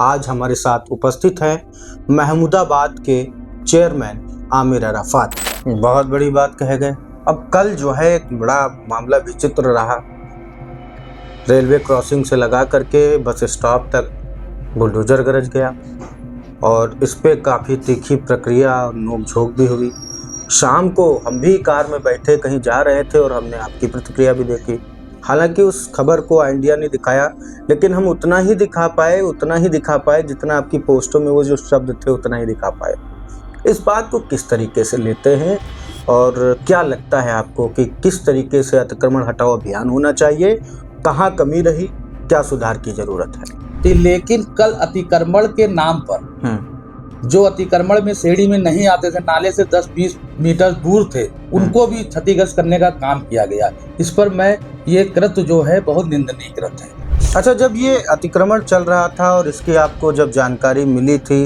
आज हमारे साथ उपस्थित हैं महमूदाबाद के चेयरमैन आमिर अराफात। बहुत बड़ी बात कह गए। अब कल जो है एक बड़ा मामला विचित्र रहा। रेलवे क्रॉसिंग से लगा करके बस स्टॉप तक बुलडोजर गरज गया और इस पे काफ़ी तीखी प्रक्रिया नोक-झोंक भी हुई। शाम को हम भी कार में बैठे कहीं जा रहे थे और हमने आपकी प्रतिक्रिया भी देखी। हालांकि उस खबर को इंडिया ने दिखाया, लेकिन हम उतना ही दिखा पाए जितना आपकी पोस्टों में वो जो शब्द थे उतना ही दिखा पाए। इस बात को किस तरीके से लेते हैं और क्या लगता है आपको कि किस तरीके से अतिक्रमण हटाओ अभियान होना चाहिए, कहाँ कमी रही, क्या सुधार की जरूरत है? लेकिन कल अतिक्रमण के नाम पर जो अतिक्रमण में श्रेणी में नहीं आते थे, नाले से 10-20 मीटर दूर थे, उनको भी क्षतिग्रस्त करने का काम किया गया। इस पर मैं ये कृत्य जो है बहुत निंदनीय कृत्य है। अच्छा, जब ये अतिक्रमण चल रहा था और इसकी आपको जब जानकारी मिली थी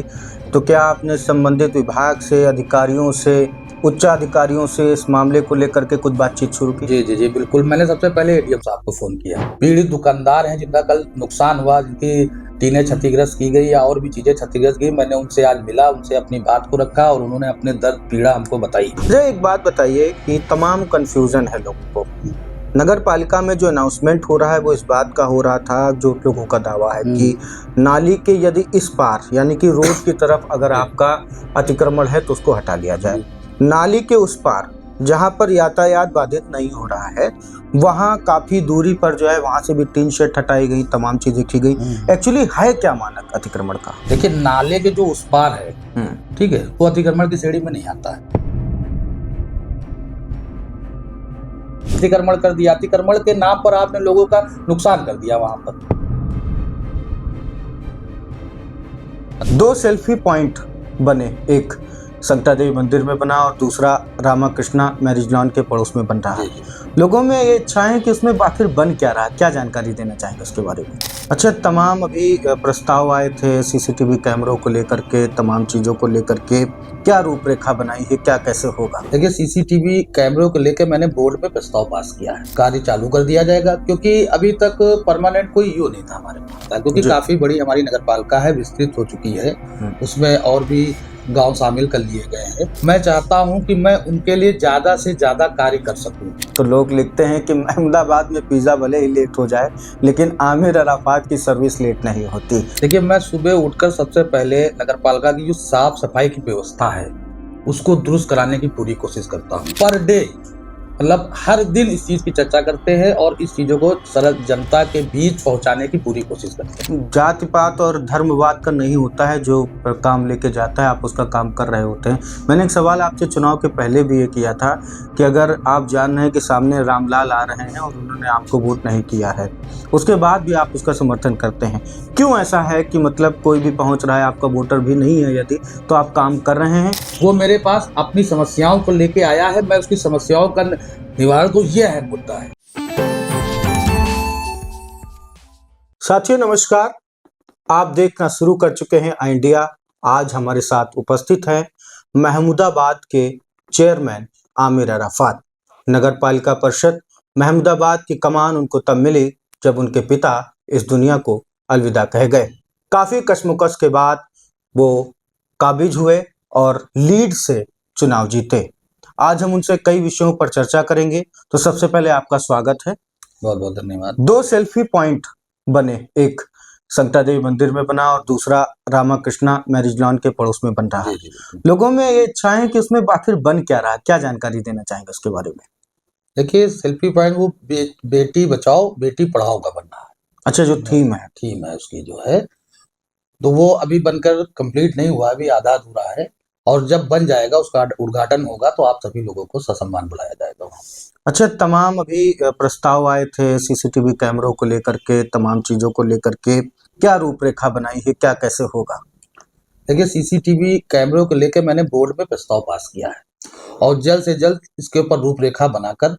तो क्या आपने संबंधित विभाग से, अधिकारियों से, उच्च अधिकारियों से इस मामले को लेकर के कुछ बातचीत शुरू की? जी बिल्कुल। मैंने सबसे पहले एडीएम साहब को फोन किया। पीड़ित दुकानदार हैं जिनका कल नुकसान हुआ, जिनकी टीनें क्षतिग्रस्त की गई या और भी चीजें क्षतिग्रस्त की, मैंने उनसे आज मिला, उनसे अपनी बात को रखा और उन्होंने अपने दर्द पीड़ा हमको बताई। एक बात बताइए कि तमाम कंफ्यूजन है लोगों को। नगर पालिका में जो अनाउंसमेंट हो रहा है वो इस बात का हो रहा था, जो लोगों का दावा है कि नाली के यदि इस पार यानी कि रोड की तरफ अगर आपका अतिक्रमण है तो उसको हटा लिया जाए, नाली के उस पार जहां पर यातायात बाधित नहीं हो रहा है वहां काफी दूरी पर जो है वहां से भी टीन शेड हटाई गई, तमाम चीजें की गई। एक्चुअली है क्या मानक अतिक्रमण का? देखिए, नाले के जो उस पार है, ठीक है, वो अतिक्रमण की श्रेणी में नहीं आता है। अतिक्रमण कर दिया, अतिक्रमण के नाम पर आपने लोगों का नुकसान कर दिया। वहां पर 2 सेल्फी पॉइंट बने, एक संता देवी मंदिर में बना और दूसरा रामाकृष्णा मैरिज लॉन के पड़ोस में बन रहा है। लोगों में ये इच्छा है कि उसमें आखिर बन क्या रहा है, क्या जानकारी देना चाहेंगे उसके बारे में? अच्छा, तमाम अभी प्रस्ताव आए थे सीसीटीवी कैमरों को लेकर के, तमाम चीज़ों को लेकर के, क्या रूपरेखा बनाई है, क्या कैसे होगा? देखिए, सीसीटीवी कैमरों को लेकर मैंने बोर्ड पे प्रस्ताव पास किया है। कार्य चालू कर दिया जाएगा, क्योंकि अभी तक परमानेंट कोई ईओ नहीं था हमारे पास, क्योंकि काफी बड़ी हमारी नगर पालिका है, विस्तृत हो चुकी है, उसमें और भी गांव शामिल कर लिए गए हैं। मैं चाहता हूं कि मैं उनके लिए ज्यादा से ज्यादा कार्य कर सकूं। तो लोग लिखते हैं कि महमूदाबाद में पिज्जा भले ही लेट हो जाए लेकिन आमिर अराफात की सर्विस लेट नहीं होती। देखिए, मैं सुबह उठकर सबसे पहले नगर पालिका की जो साफ सफाई की व्यवस्था है उसको दुरुस्त कराने की पूरी कोशिश करता हूँ। पर डे मतलब हर दिन इस चीज की चर्चा करते हैं और इस चीजों को सरल जनता के बीच पहुंचाने की पूरी कोशिश करते हैं। जाति पात और धर्मवाद का नहीं होता है, जो काम लेके जाता है आप उसका काम कर रहे होते हैं। मैंने एक सवाल आपसे चुनाव के पहले भी ये किया था कि अगर आप जान रहे हैं कि सामने रामलाल आ रहे हैं और उन्होंने आपको वोट नहीं किया है, उसके बाद भी आप उसका समर्थन करते हैं, क्यों ऐसा है कि मतलब कोई भी पहुंच रहा है, आपका वोटर भी नहीं है यदि, तो आप काम कर रहे हैं? वो मेरे पास अपनी समस्याओं को लेके आया है, मैं उसकी समस्याओं का निवारण, तो यह है मुद्दा है। साथियों नमस्कार, आप देखना शुरू कर चुके हैं इंडिया। आज हमारे साथ उपस्थित हैं महमूदाबाद के चेयरमैन आमिर अराफात। नगर पालिका परिषद महमूदाबाद की कमान उनको तब मिली जब उनके पिता इस दुनिया को अलविदा कह गए। काफी कशमकश के बाद वो काबिज हुए और लीड से चुनाव जीते। आज हम उनसे कई विषयों पर चर्चा करेंगे। तो सबसे पहले आपका स्वागत है। बहुत बहुत धन्यवाद। 2 सेल्फी पॉइंट बने, एक संता देवी मंदिर में बना और दूसरा रामाकृष्णा मैरिज लॉन के पड़ोस में बन रहा है। लोगों में ये इच्छा है कि उसमें आखिर बन क्या रहा है, क्या जानकारी देना चाहेंगे उसके बारे में? देखिए, सेल्फी पॉइंट वो बेटी बचाओ बेटी पढ़ाओ का बन रहा है। अच्छा, जो थीम है उसकी जो है, तो वो अभी बनकर कंप्लीट नहीं हुआ, अभी आधा अधूरा है, और जब बन जाएगा उसका उद्घाटन होगा तो आप सभी लोगों को ससम्मान बुलाया जाएगा। अच्छा, तमाम अभी प्रस्ताव आए थे सीसीटीवी कैमरों को लेकर के, तमाम चीजों को लेकर के, क्या रूपरेखा बनाई है, क्या कैसे होगा? देखिए, सीसीटीवी कैमरों को लेकर मैंने बोर्ड पे प्रस्ताव पास किया है और जल्द से जल्द इसके ऊपर रूपरेखा बनाकर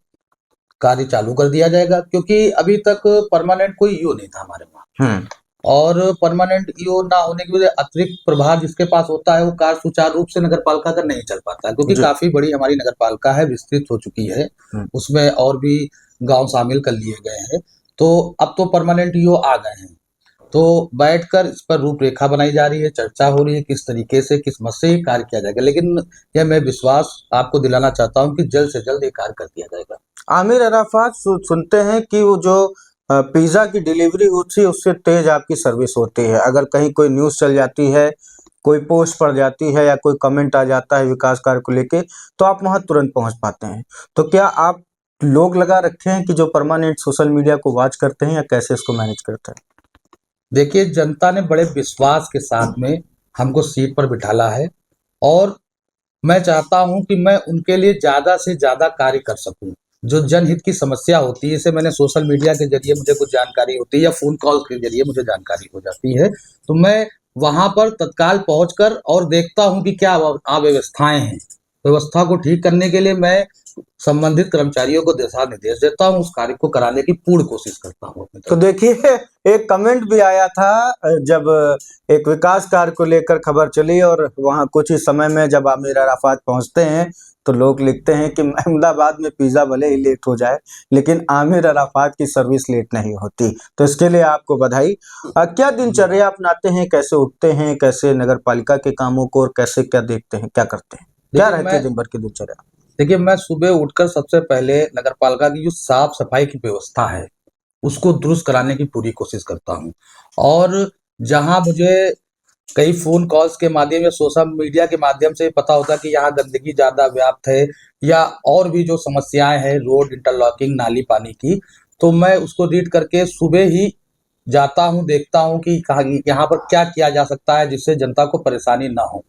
कार्य चालू कर दिया जाएगा, क्योंकि अभी तक परमानेंट कोई ईओ नहीं था हमारे पास, और परमानेंट ईओ ना होने की वजह अतिरिक्त प्रभार जिसके पास होता है वो कार्य सुचारू रूप से नगर पालिका का नहीं चल पाता है, क्योंकि काफी बड़ी हमारी नगर पालिका है, विस्तृत हो चुकी है, उसमें और भी गांव शामिल कर लिए गए हैं, तो अब तो परमानेंट ईओ आ गए हैं। तो बैठकर इस पर रूपरेखा बनाई जा रही है, चर्चा हो रही है किस तरीके से, किस मत से ये कार्य किया जाएगा। लेकिन यह मैं विश्वास आपको दिलाना चाहता हूँ कि जल्द से जल्द ये कार्य कर दिया जाएगा। आमिर अराफात सुनते हैं कि वो जो पिज्जा की डिलीवरी होती है उससे तेज आपकी सर्विस होती है। अगर कहीं कोई न्यूज़ चल जाती है, कोई पोस्ट पड़ जाती है या कोई कमेंट आ जाता है विकास कार्य को लेके, तो आप वहां तुरंत पहुंच पाते हैं। तो क्या आप लोग लगा रखे हैं कि जो परमानेंट सोशल मीडिया को वॉच करते हैं, या कैसे इसको मैनेज करते हैं? देखिए, जनता ने बड़े विश्वास के साथ में हमको सीट पर बिठाला है और मैं चाहता हूं कि मैं उनके लिए ज़्यादा से ज़्यादा कार्य कर सकूं। जो जनहित की समस्या होती है, इसे मैंने सोशल मीडिया के ज़रिए मुझे कुछ जानकारी होती है या फ़ोन कॉल के ज़रिए मुझे जानकारी हो जाती है, तो मैं वहाँ पर तत्काल पहुँचकर और देखता हूँ कि क्या अव्यवस्थाएँ हैं। व्यवस्था को ठीक करने के लिए मैं संबंधित कर्मचारियों को दिशा निर्देश देता हूँ, उस कार्य को कराने की पूर्ण कोशिश करता हूँ अपनी तो तरफ। देखिए, एक कमेंट भी आया था जब एक विकास कार्य को लेकर खबर चली, और वहां कुछ ही समय में जब आमिर अराफात पहुंचते हैं तो लोग लिखते हैं कि अहमदाबाद में पिज्जा भले ही लेट हो जाए, लेकिन आमिर अराफात की सर्विस लेट नहीं होती। तो इसके लिए आपको बधाई। क्या दिनचर्या अपनाते हैं, कैसे उठते हैं, कैसे नगर पालिका के कामों को, और कैसे क्या देखते हैं, क्या करते हैं, क्या देखिए रहती है मैं दिन भर की दिनचर्या? देखिए मैं सुबह उठकर सबसे पहले नगर पालिका की जो साफ सफाई की व्यवस्था है उसको दुरुस्त कराने की पूरी कोशिश करता हूँ। और जहाँ मुझे कई फ़ोन कॉल्स के माध्यम या सोशल मीडिया के माध्यम से पता होता है कि यहाँ गंदगी ज़्यादा व्याप्त है या और भी जो समस्याएँ हैं, रोड इंटरलॉकिंग, नाली पानी की, तो मैं उसको रीड करके सुबह ही जाता हूँ, देखता हूँ कि कहाँ यहाँ पर क्या किया जा सकता है जिससे जनता को परेशानी ना हो।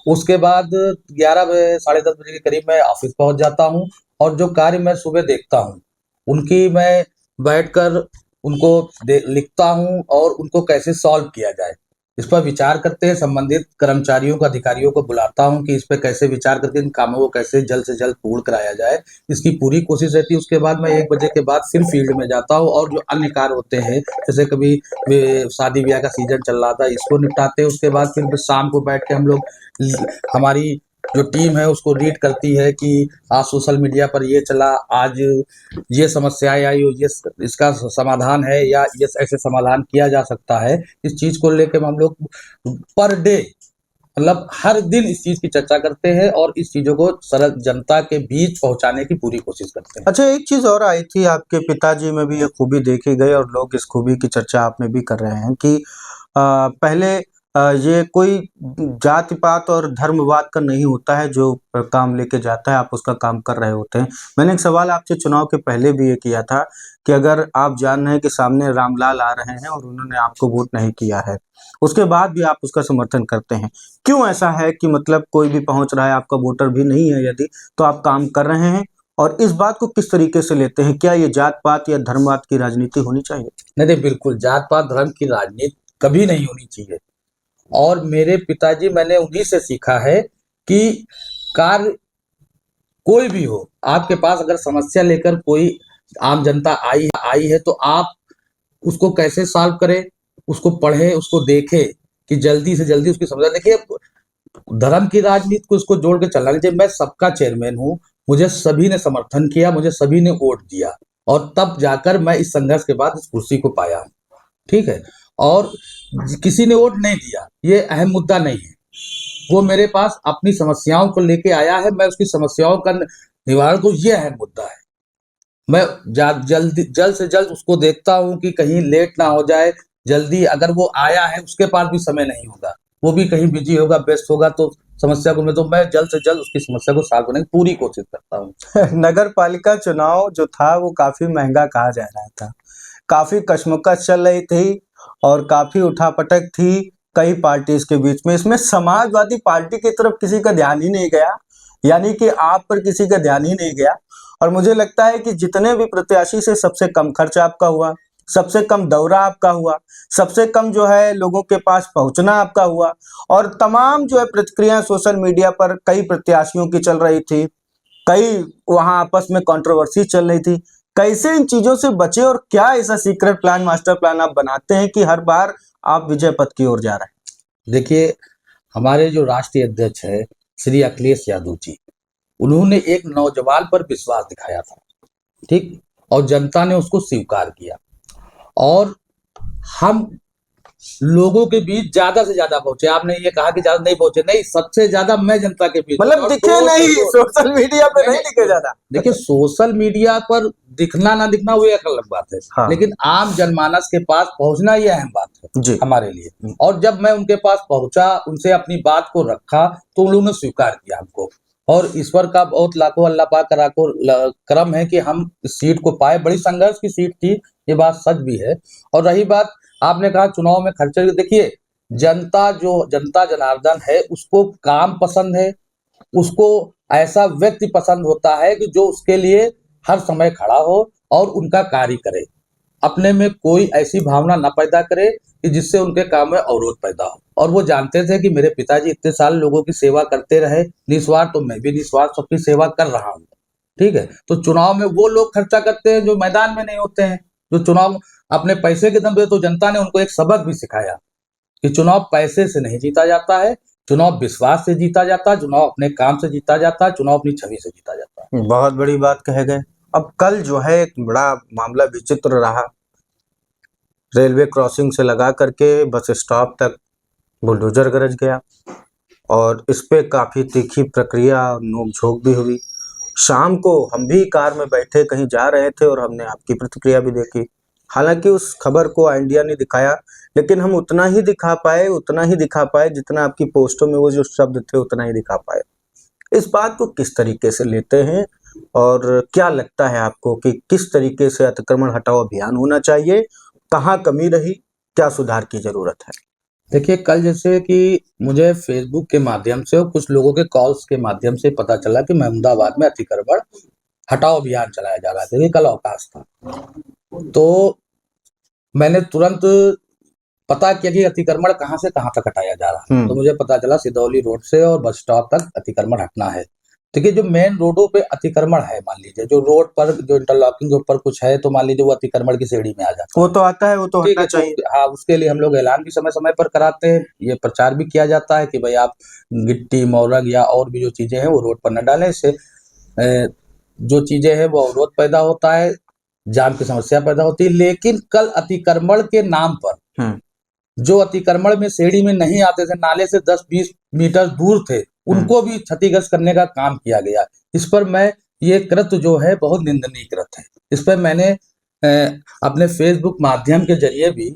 उसके बाद 11 बजे, साढ़े 10 बजे के करीब मैं ऑफ़िस पहुँच जाता हूँ और जो कार्य मैं सुबह देखता हूँ, उनकी मैं बैठकर उनको लिखता हूँ और उनको कैसे सॉल्व किया जाए, इस पर विचार करते हैं। संबंधित कर्मचारियों को, अधिकारियों को बुलाता हूँ कि इस पे कैसे विचार करके इन कामों को कैसे जल्द से जल्द पूर्ण कराया जाए, इसकी पूरी कोशिश रहती है। उसके बाद मैं 1 बजे के बाद फिर फील्ड में जाता हूँ और जो अन्य कार्य होते हैं, जैसे कभी शादी-ब्याह का सीज़न चल रहा था, इसको निपटाते हैं। उसके बाद फिर शाम को बैठ के हम लोग हमारी जो टीम है उसको रीड करती है कि आज सोशल मीडिया पर ये चला, आज ये समस्याएं आई, ये इसका समाधान है या ये ऐसे समाधान किया जा सकता है। इस चीज को लेकर हम लोग पर डे, मतलब हर दिन इस चीज की चर्चा करते हैं और इस चीजों को सरल जनता के बीच पहुंचाने की पूरी कोशिश करते हैं। अच्छा, एक चीज और आई थी, आपके पिताजी में भी ये खूबी देखी गई और लोग इस खूबी की चर्चा आप में भी कर रहे हैं कि पहले ये कोई जाति पात और धर्मवाद का नहीं होता है, जो काम लेके जाता है आप उसका काम कर रहे होते हैं। मैंने एक सवाल आपसे चुनाव के पहले भी ये किया था कि अगर आप जान रहे हैं कि सामने रामलाल आ रहे हैं और उन्होंने आपको वोट नहीं किया है, उसके बाद भी आप उसका समर्थन करते हैं, क्यों ऐसा है कि मतलब कोई भी पहुंच रहा है, आपका वोटर भी नहीं है यदि, तो आप काम कर रहे हैं? और इस बात को किस तरीके से लेते हैं? क्या ये जात-पात या धर्मवाद की राजनीति होनी चाहिए? नहीं नहीं, बिल्कुल जात-पात धर्म की राजनीति कभी नहीं होनी चाहिए। और मेरे पिताजी, मैंने उन्हीं से सीखा है कि कार्य कोई भी हो, आपके पास अगर समस्या लेकर कोई आम जनता आई है तो आप उसको कैसे सॉल्व करें, उसको पढ़ें, उसको देखें कि जल्दी से जल्दी उसकी समस्या देखिए। धर्म की राजनीति को इसको जोड़ के चलना नहीं चाहिए। मैं सबका चेयरमैन हूँ, मुझे सभी ने समर्थन किया, मुझे सभी ने वोट दिया और तब जाकर मैं इस संघर्ष के बाद इस कुर्सी को पाया हूँ, ठीक है? और किसी ने वोट नहीं दिया, ये अहम मुद्दा नहीं है। वो मेरे पास अपनी समस्याओं को लेके आया है, मैं उसकी समस्याओं का निवारण करूँ, ये अहम मुद्दा है। मैं जल्द से जल्द उसको देखता हूँ कि कहीं लेट ना हो जाए। जल्दी अगर वो आया है उसके पास भी समय नहीं होगा, वो भी कहीं बिजी होगा, व्यस्त होगा, तो समस्या को मैं जल्द से जल्द उसकी समस्या को सॉल्व करने की पूरी कोशिश करता हूँ। नगर पालिका चुनाव जो था वो काफी महंगा कहा जा रहा था, काफी कशमकश चल रही थी और काफी उठापटक थी कई पार्टीज के बीच में। इसमें समाजवादी पार्टी की तरफ किसी का ध्यान ही नहीं गया, यानी कि आप पर किसी का ध्यान ही नहीं गया। और मुझे लगता है कि जितने भी प्रत्याशी से सबसे कम खर्च आपका हुआ, सबसे कम दौरा आपका हुआ, सबसे कम जो है लोगों के पास पहुंचना आपका हुआ, और तमाम जो है प्रतिक्रिया सोशल मीडिया पर कई प्रत्याशियों की चल रही थी, कई वहां आपस में कंट्रोवर्सी चल रही थी। कैसे इन चीजों से बचे, और क्या ऐसा सीक्रेट प्लान, मास्टर प्लान आप बनाते हैं कि हर बार आप विजय पथ की ओर जा रहे हैं? देखिए, हमारे जो राष्ट्रीय अध्यक्ष है श्री अखिलेश यादव जी, उन्होंने एक नौजवान पर विश्वास दिखाया था, ठीक? और जनता ने उसको स्वीकार किया और हम लोगों के बीच ज्यादा से ज्यादा पहुंचे। आपने ये कहा कि ज्यादा नहीं पहुंचे, नहीं, सबसे ज्यादा मैं जनता के बीच मतलब दिखे नहीं, सोशल मीडिया पे नहीं दिखे ज्यादा। देखिए, सोशल मीडिया पर दिखना ना दिखना वो एक अलग बात है, हाँ। लेकिन आम जनमानस के पास पहुंचना ये अहम बात है जी। हमारे लिए। और जब मैं उनके पास पहुंचा, उनसे अपनी बात को रखा, तो उन लोगों ने स्वीकार किया हमको। और ईश्वर का बहुत लाखों अल्लाह पाक का करम है कि हम इस सीट को पाए। बड़ी संघर्ष की सीट थी, ये बात सच भी है। और रही बात, आपने कहा चुनाव में खर्चे की, देखिए, जनता जनार्दन है, उसको काम पसंद है, उसको ऐसा व्यक्ति पसंद होता है कि जो उसके लिए हर समय खड़ा हो और उनका कार्य करे, अपने में कोई ऐसी भावना न पैदा करे कि जिससे उनके काम में अवरोध पैदा हो। और वो जानते थे कि मेरे पिताजी इतने साल लोगों की सेवा करते रहे निस्वार्थ, तो मैं भी निस्वार्थ सबकी सेवा कर रहा हूँ। ठीक है, तो चुनाव में वो लोग खर्चा करते हैं जो मैदान में नहीं होते हैं, जो चुनाव अपने पैसे के दम पे। तो जनता ने उनको एक सबक भी सिखाया कि चुनाव पैसे से नहीं जीता जाता है, चुनाव विश्वास से जीता जाता है, चुनाव अपने काम से जीता जाता है, चुनाव अपनी छवि से जीता जाता है। बहुत बड़ी बात कहे गए। अब कल जो है एक बड़ा मामला विचित्र रहा। रेलवे क्रॉसिंग से लगा करके बस स्टॉप तक बुलडोजर गरज गया और इस पे काफी तीखी प्रक्रिया, नोक-झोंक भी हुई। शाम को हम भी कार में बैठे कहीं जा रहे थे और हमने आपकी प्रतिक्रिया भी देखी। हालांकि उस खबर को इंडिया ने दिखाया, लेकिन हम उतना ही दिखा पाए जितना आपकी पोस्टों में वो जो शब्द थे उतना ही दिखा पाए। इस बात को किस तरीके से लेते हैं और क्या लगता है आपको कि किस तरीके से अतिक्रमण हटाओ अभियान होना चाहिए? कहाँ कमी रही? क्या सुधार की जरूरत है? देखिए, कल जैसे कि मुझे फेसबुक के माध्यम से और कुछ लोगों के कॉल्स के माध्यम से पता चला कि महमूदाबाद में अतिक्रमण हटाओ अभियान चलाया जा रहा है। देखिए, कल अवकाश था, तो मैंने तुरंत पता किया कि अतिक्रमण कहाँ से कहाँ तक हटाया जा रहा है। तो मुझे पता चला सिदौली रोड से और बस स्टॉप तक अतिक्रमण हटना है। देखिए, जो मेन रोडों पे अतिक्रमण है, मान लीजिए जो रोड पर जो इंटरलॉकिंग के ऊपर कुछ है, तो मान लीजिए वो अतिक्रमण की श्रेणी में आ जाता है। वो तो आता है, वो तो ठीक हटना है, चाहिए। तो हाँ, उसके लिए हम लोग ऐलान भी समय समय पर कराते हैं, ये प्रचार भी किया जाता है कि भाई आप गिट्टी, मोरंग या और भी जो चीजें हैं वो रोड पर न डालें। इससे जो चीजें हैं वो अवरोध पैदा होता है, जाम की समस्या पैदा होती है। लेकिन कल अतिक्रमण के नाम पर जो अतिक्रमण में श्रेणी में नहीं आते थे, नाले से 10-20 मीटर दूर थे, उनको भी क्षतिग्रस्त करने का काम किया गया। इस पर मैं, ये कृत्य जो है बहुत निंदनीय कृत्य है। इस पर मैंने अपने फेसबुक माध्यम के जरिए भी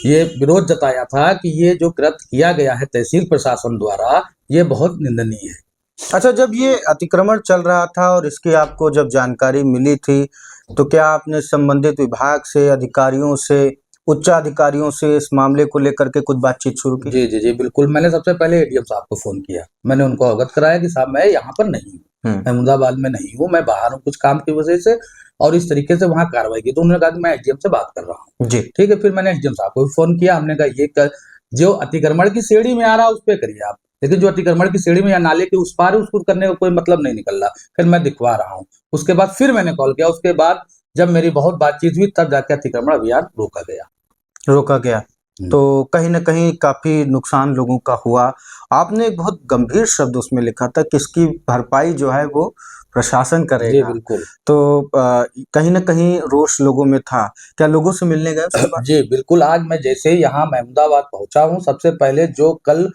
ये विरोध जताया था कि ये जो कृत्य किया गया है तहसील प्रशासन द्वारा, ये बहुत निंदनीय है। अच्छा, जब ये अतिक्रमण चल रहा था और इसकी आपको जब जानकारी मिली थी, तो क्या आपने संबंधित विभाग से, अधिकारियों से, उच्चाधिकारियों से इस मामले को लेकर के कुछ बातचीत शुरू की? जी, जी, जी, बिल्कुल। मैंने सबसे पहले एडीएम साहब को फ़ोन किया। मैंने उनको अवगत कराया कि साहब मैं यहाँ पर नहीं हूँ, महमूदाबाद में नहीं हूँ, मैं बाहर हूँ कुछ काम की वजह से, और इस तरीके से वहाँ कार्रवाई की। तो उन्होंने कहा कि मैं एसडीएम से बात कर रहा हूँ। जी। ठीक है, फिर मैंने एसडीएम साहब को भी फ़ोन किया। हमने कहा ये जो अतिक्रमण की श्रेणी में आ रहा है उस पे करिए आप, लेकिन जो अतिक्रमण की श्रेणी में या नाले के उस पार है उसको करने का कोई मतलब नहीं निकल रहा। फिर मैं दिखवा रहा हूँ। उसके बाद फिर मैंने कॉल किया। उसके बाद जब मेरी बहुत बातचीत हुई तब जाके अतिक्रमण अभियान रोका गया। तो कहीं न कहीं काफ़ी नुकसान लोगों का हुआ। आपने एक बहुत गंभीर शब्द उसमें लिखा था कि इसकी भरपाई जो है वो प्रशासन करेगा। जी, बिल्कुल। तो कहीं न कहीं रोष लोगों में था। क्या लोगों से मिलने गए उसके बाद? जी, बिल्कुल। आज मैं जैसे ही यहाँ महमूदाबाद पहुँचा हूँ, सबसे पहले जो कल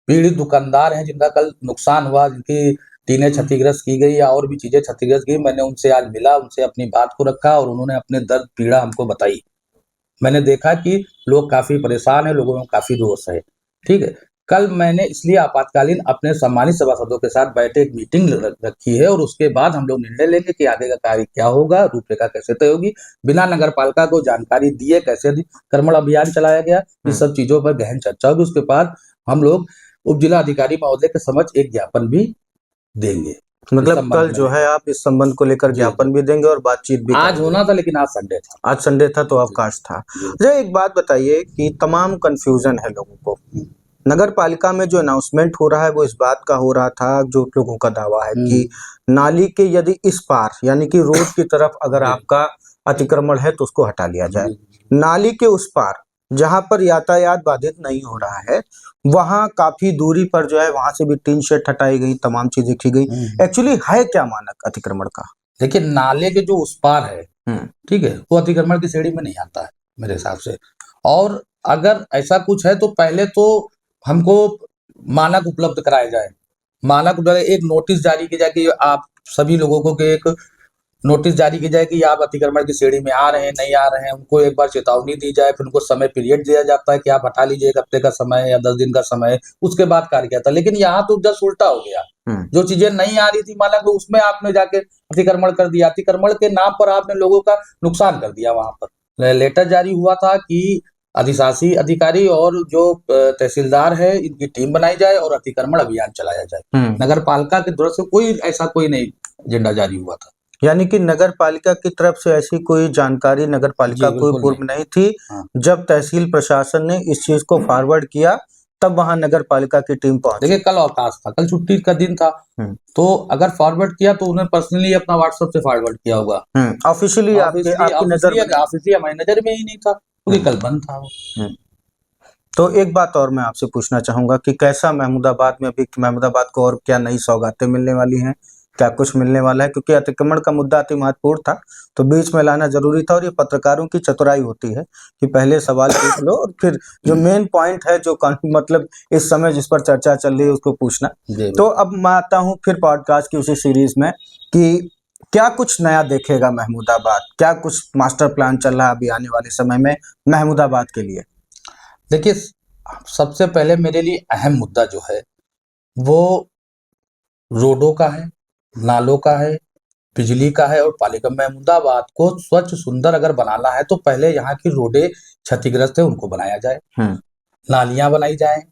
पीड़ित दुकानदार हैं, जिनका कल नुकसान हुआ, जिनकी टीनें क्षतिग्रस्त की गई या और भी चीज़ें क्षतिग्रस्त की, मैंने उनसे आज मिला, उनसे अपनी बात को रखा और उन्होंने अपने दर्द पीड़ा हमको बताई। मैंने देखा कि लोग काफ़ी परेशान हैं, लोगों में काफ़ी रोष है। ठीक है? कल मैंने इसलिए आपातकालीन अपने सम्मानित सभासदों के साथ बैठे एक मीटिंग रखी है और उसके बाद हम लोग निर्णय लेंगे कि आगे का कार्य क्या होगा, रूपरेखा कैसे तय होगी। बिना नगरपालिका को जानकारी दिए कैसे अतिक्रमण अभियान चलाया गया, इस सब चीज़ों पर गहन चर्चा होगी। उसके बाद हम लोग उप जिला अधिकारी महोदय के समक्ष एक ज्ञापन भी देंगे। मतलब कल जो है आप इस संबंध को लेकर ज्ञापन भी देंगे और बातचीत भी आज होना था, लेकिन आज संडे था तो अवकाश था। अच्छा, एक बात बताइए कि तमाम कंफ्यूजन है लोगों को। नगर पालिका में जो अनाउंसमेंट हो रहा है वो इस बात का हो रहा था, जो लोगों का दावा है कि नाली के यदि इस पार यानी कि रोड की तरफ अगर आपका अतिक्रमण है तो उसको हटा लिया जाए, नाली के उस पार जहां पर यातायात बाधित नहीं हो रहा है वहां काफी दूरी पर जो है वहां से भी टीन शेड हटाई गई, तमाम चीजें की गई। एक्चुअली है क्या मानक अतिक्रमण का? देखिए, नाले के जो उस पार है, ठीक है, वो अतिक्रमण की श्रेणी में नहीं आता है मेरे हिसाब से। और अगर ऐसा कुछ है तो पहले तो हमको मानक उपलब्ध कराए जाए। मानक द्वारा एक नोटिस जारी की जाए कि आप सभी लोगों को कि एक नोटिस जारी की जाए कि आप अतिक्रमण की श्रेणी में आ रहे हैं, नहीं आ रहे हैं, उनको एक बार चेतावनी दी जाए, फिर उनको समय पीरियड दिया जाता है कि आप हटा लीजिए 1 हफ्ते का समय या 10 दिन का समय, उसके बाद कार्य किया था। लेकिन यहाँ तो जस्ट उल्टा हो गया। जो चीजें नहीं आ रही थी मानक में, उसमें आपने जाके अतिक्रमण कर दिया। अतिक्रमण के नाम पर आपने लोगों का नुकसान कर दिया। वहां पर लेटर जारी हुआ था कि अधिशासी अधिकारी और जो तहसीलदार है, इनकी टीम बनाई जाए और अतिक्रमण अभियान चलाया जाए। नगर पालिका की तरफ से कोई नहीं एजेंडा जारी हुआ था। यानी कि नगर पालिका की तरफ से ऐसी कोई जानकारी नगर पालिका जी, को बिल्कुल पूर्व नहीं थी। हाँ। जब तहसील प्रशासन ने इस चीज को फॉरवर्ड किया, तब वहां नगर पालिका की टीम पहुंची। देखिए, कल अवकाश था, कल छुट्टी का दिन था, तो अगर फॉरवर्ड किया तो उन्होंने पर्सनली अपना व्हाट्सएप से फॉरवर्ड किया होगा। ऑफिशियली आपकी नजर में ऑफिशियली हमारी नजर में ही नहीं था, क्योंकि कल बंद था वो। तो एक बात और मैं आपसे पूछना चाहूंगा कि कैसा महमूदाबाद में अभी महमूदाबाद को और क्या नई सौगातें मिलने वाली हैं, क्या कुछ मिलने वाला है? क्योंकि अतिक्रमण का मुद्दा अति महत्वपूर्ण था, तो बीच में लाना जरूरी था। और ये पत्रकारों की चतुराई होती है कि पहले सवाल पूछ लो और फिर जो मेन पॉइंट है, जो मतलब इस समय जिस पर चर्चा चल रही है, उसको पूछना। तो अब मैं आता हूँ फिर पॉडकास्ट की उसी सीरीज में कि क्या कुछ नया देखेगा महमूदाबाद, क्या कुछ मास्टर प्लान चल रहा है अभी आने वाले समय में महमूदाबाद के लिए? देखिए, सबसे पहले मेरे लिए अहम मुद्दा जो है वो रोडों का है, नालों का है, बिजली का है और पालिका। महमूदाबाद को स्वच्छ सुंदर अगर बनाना है तो पहले यहाँ की रोडें क्षतिग्रस्त है, उनको बनाया जाए, नालियां बनाई जाए,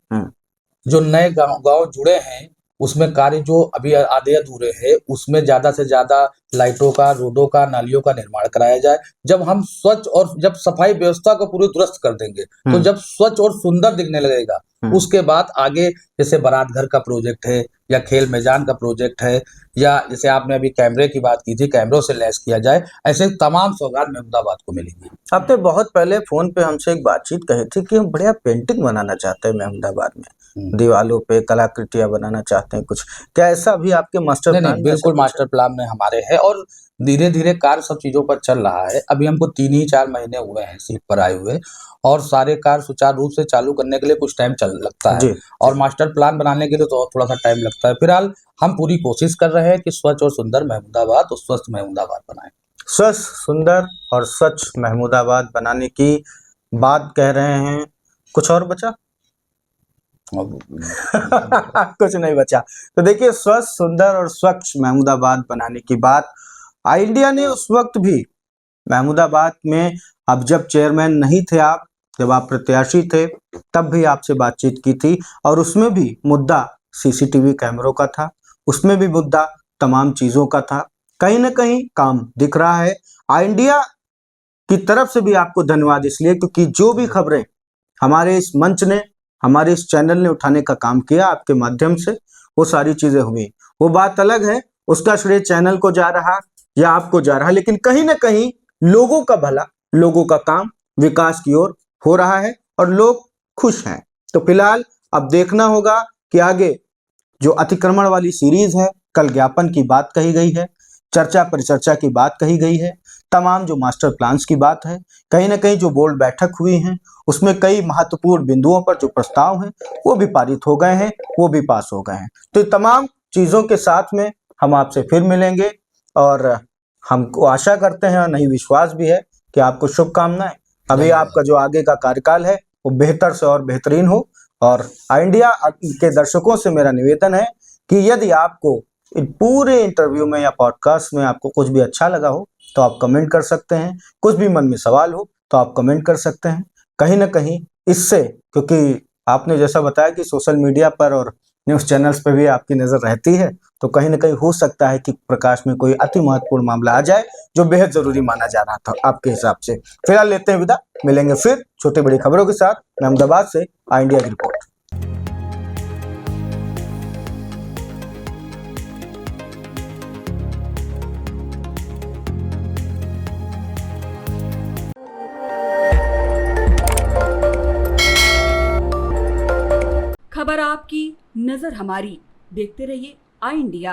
जो नए गांव जुड़े हैं उसमें कार्य जो अभी आधे अधूरे है, उसमें ज्यादा से ज्यादा लाइटों का, रोडों का, नालियों का निर्माण कराया जाए। जब हम स्वच्छ और जब सफाई व्यवस्था को पूरी दुरुस्त कर देंगे तो जब स्वच्छ और सुंदर दिखने लगेगा, उसके बाद आगे जैसे बारात घर का प्रोजेक्ट है या खेल मैदान का प्रोजेक्ट है, या जैसे आपने अभी कैमरे की बात की थी, कैमरों से लैस किया जाए, ऐसे तमाम सौगात महमूदाबाद को मिलेंगी। आपने बहुत पहले फोन पे हमसे एक बातचीत कही थी कि हम बढ़िया पेंटिंग बनाना चाहते हैं महमूदाबाद में, दीवालों पे कलाकृतियां बनाना चाहते हैं कुछ। क्या ऐसा भी आपके मास्टर प्लान? नहीं, बिल्कुल मास्टर प्लान में हमारे है और धीरे धीरे कार्य सब चीजों पर चल रहा है। अभी हमको 3 ही 4 महीने हुए हैं सीट पर आए हुए, और सारे कार्य सुचारू रूप से चालू करने के लिए कुछ टाइम लगता है, और मास्टर प्लान बनाने के लिए तो थोड़ा सा टाइम लगता है। फिलहाल हम पूरी कोशिश कर रहे हैं कि स्वच्छ और सुंदर महमूदाबाद और स्वस्थ महमूदाबाद बनाएं। स्वच्छ, सुंदर और स्वच्छ महमूदाबाद बनाने की बात कह रहे हैं। कुछ और बचा? कुछ नहीं बचा। तो देखिए, स्वच्छ, सुंदर और स्वच्छ महमूदाबाद बनाने की बात इंडिया ने उस वक्त भी महमूदाबाद में, अब जब चेयरमैन नहीं थे आप, जब आप प्रत्याशी थे, तब भी आपसे बातचीत की थी, और उसमें भी मुद्दा सीसीटीवी कैमरों का था, उसमें भी मुद्दा तमाम चीजों का था। कहीं ना कहीं काम दिख रहा है। इंडिया की तरफ से भी आपको धन्यवाद इसलिए क्योंकि जो भी खबरें हमारे इस मंच ने, हमारे इस चैनल ने उठाने का काम किया आपके माध्यम से, वो सारी चीजें हुई। वो बात अलग है, उसका श्रेय चैनल को जा रहा या आपको जा रहा, लेकिन कहीं ना कहीं लोगों का भला, लोगों का काम विकास की ओर हो रहा है और लोग खुश हैं। तो फिलहाल अब देखना होगा कि आगे जो अतिक्रमण वाली सीरीज है, कल ज्ञापन की बात कही गई है, चर्चा परिचर्चा की बात कही गई है, तमाम जो मास्टर प्लान्स की बात है, कहीं ना कहीं जो बोर्ड बैठक हुई है, उसमें कई महत्वपूर्ण बिंदुओं पर जो प्रस्ताव हैं वो भी पारित हो गए हैं, वो भी पास हो गए हैं। तो तमाम चीजों के साथ में हम आपसे फिर मिलेंगे, और हमको आशा करते हैं और नहीं विश्वास भी है कि आपको शुभकामनाएं। अभी आपका जो आगे का कार्यकाल है वो बेहतर से और बेहतरीन हो। और इंडिया के दर्शकों से मेरा निवेदन है कि यदि आपको पूरे इंटरव्यू में या पॉडकास्ट में आपको कुछ भी अच्छा लगा हो तो आप कमेंट कर सकते हैं, कुछ भी मन में सवाल हो तो आप कमेंट कर सकते हैं। कहीं ना कहीं इससे, क्योंकि आपने जैसा बताया कि सोशल मीडिया पर और न्यूज़ चैनल्स पर भी आपकी नज़र रहती है, तो कहीं ना कहीं हो सकता है कि प्रकाश में कोई अति महत्वपूर्ण मामला आ जाए जो बेहद जरूरी माना जा रहा था आपके हिसाब से। फिलहाल लेते हैं विदा, मिलेंगे फिर छोटी बड़ी खबरों के साथ। अहमदाबाद से इंडिया की रिपोर्ट। खबर आपकी, नजर हमारी। देखते रहिए इंडिया।